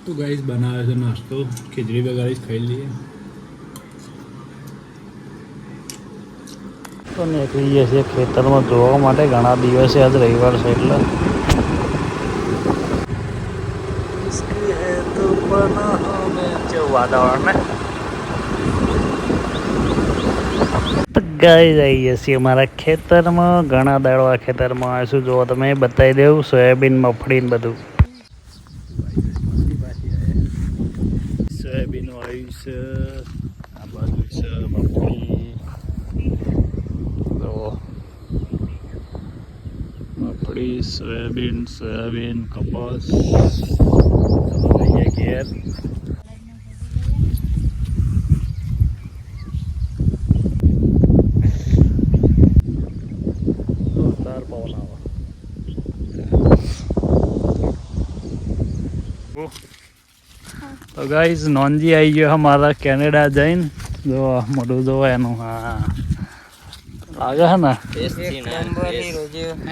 તો ગાઈસ બનાવે છે નાસ્તો, ખીચડી વગાડી ખાઈ લઈએ. તો નીકળીએ છીએ ખેતરમાં જોવા માટે ઘણા દિવસે, આજ રવિવાર છે એટલે. વાતાવરણ ને ગાઈ જઈએ છીએ અમારા ખેતરમાં. ઘણા દાડો આ ખેતરમાં આવીશું. જોવો તમે બતાવી દઉં સોયાબીન, મગફળી ને બધું. સોયાબીન વાવ્યું છે, આ બાજુ છે મગફળી. મગફળી, સોયાબીન, કપાસ. ઘેર તો ગાઈઝ નોનજી આવી ગયો અમારા કેનેડા જઈને. જો મોઢું જોવો એનું. હા લાગે છે ને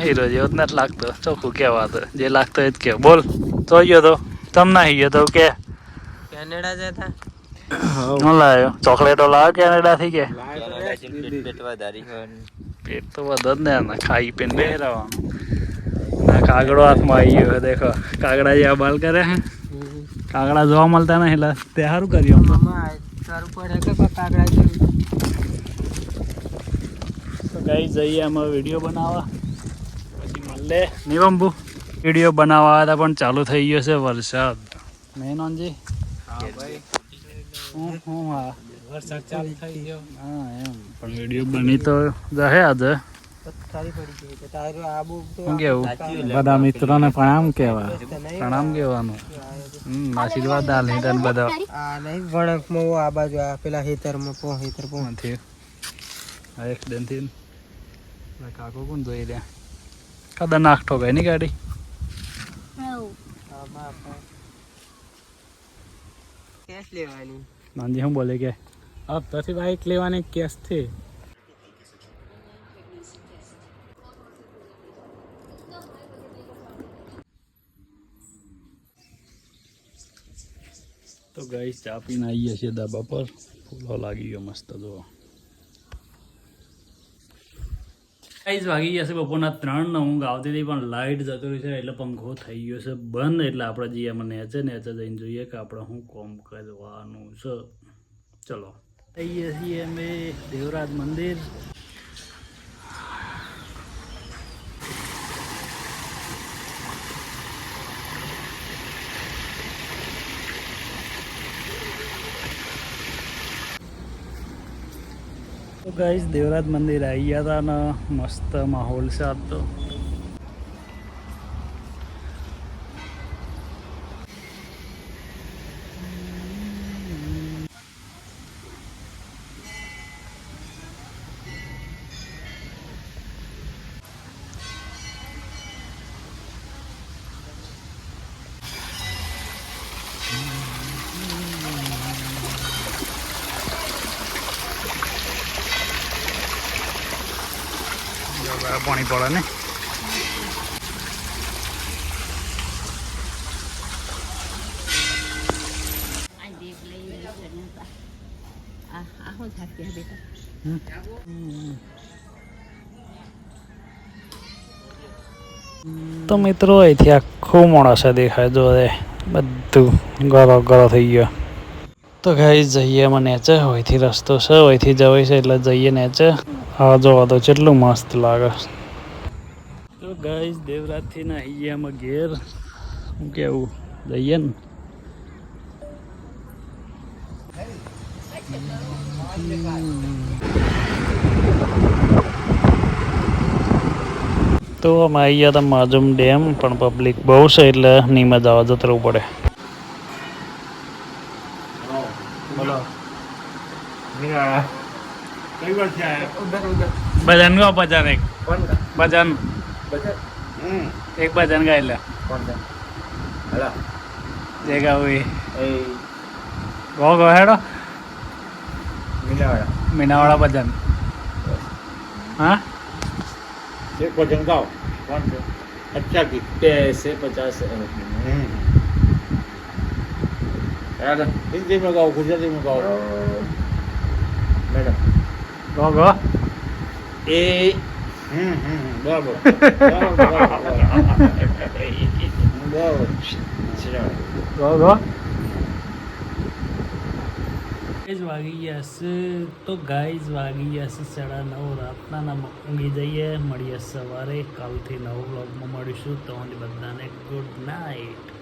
હીરો જેવો જ નથી લાગતો. ચોખ્ખું કહેવા તો જે લાગતો એ જ કે. બોલ તો ગયો તો તમ ના ગયો તો કે કેનેડા જતા હું લાવ્યો ચોકલેટો લાવ્યો કેનેડા થી કે પેટ તો વધુ જ ને ખાઈ પીને બે રહેવાનું. કાગડો હાથમાં આવી ગયો દેખો. કાગડા જેવા બાલ કરે હે. કાગડા જોવા મળતા નહીં એટલે તે સારું કર્યું. તો કઈ જઈએ એમાં વિડીયો બનાવવા, પછી મળે નહીં બંબુ. વિડીયો બનાવવા હતા પણ ચાલુ થઈ ગયો છે વરસાદ. નહીં નોનજી? હા વરસાદ ચાલુ થઈ ગયો. હા એમ પણ વિડીયો બની તો જશે આજે. શું કેવું? બધા મિત્રોને પ્રણામ કહેવા. પ્રણામ કહેવાનું. આશીર્વાદ આલે તને બધા. આ બાજુ પેલા ખેતરમાં એક્સિડન્ટ થી કાકો કોણ જોઈ રહ્યા. ખતરનાક ઠોકાય ની ગાડી. કેશ લેવાની. નાનજી શું બોલે કે अब तो बाइक लेवाने केस थे. તો ગાઈસ ચા પીને આવીએ છીએ ધાબા પર. ફૂલો લાગી ગયો મસ્ત. જો ગાઈસ વાગી ગયા છે બપોરના 3 ને ઊંઘ આવતી હતી પણ લાઇટ જતો રહી છે એટલે પંખો થઈ ગયો છે બંધ. એટલે આપણે જઈએ મને નેચે જઈને જોઈએ કે આપણે શું કામ કરવાનું છે. ચલો આવીએ છીએ અમે દેવરાજ મંદિર. તો ગાઈસ દેવરાજ મંદિર આવી ગયા હતા ને મસ્ત માહોલ છે આજ તો. પાણી પડે ને. તો મિત્રો અહીંથી આખું માણસે દેખાય. જો બધું ગરો ગરો થઈ ગયો. તો ગાઈ જઈએ અમે નેચે. અહીંથી રસ્તો છે, અહીંથી જવાય છે એટલે જઈએ નેચે. હા જોવા તો કેટલું મસ્ત લાગે. તો ગાઈસ દેવરાજથી ના અહીંયા અમે ઘેર. શું કેવું જઈએ ને. તો અમે આવી ગયા હતા માજુમ ડેમ પણ પબ્લિક બહુ છે એટલે નહીં મજા આવે, જતરવું પડે. भजन का भजन एक भजन एक भजन गायला जगा हुई वो हेड़ो मीनावाड़ा भजन. हाँ एक भजन गाओ. अच्छा गीत. 50 હિન્દીમાં ગાઓ ગુજરાતીમાં ગાઓ મેડમ ગો ગો એ બરાબર ગો ગો વાગી ગયા છે તો ગાઈઝ વાગી ગયા છે 9:30 રાતના ઊંઘી જઈએ મળીએ સવારે કાલથી નવો વ્લોગમાં મળીશું તો બધાને ગુડ નાઇટ.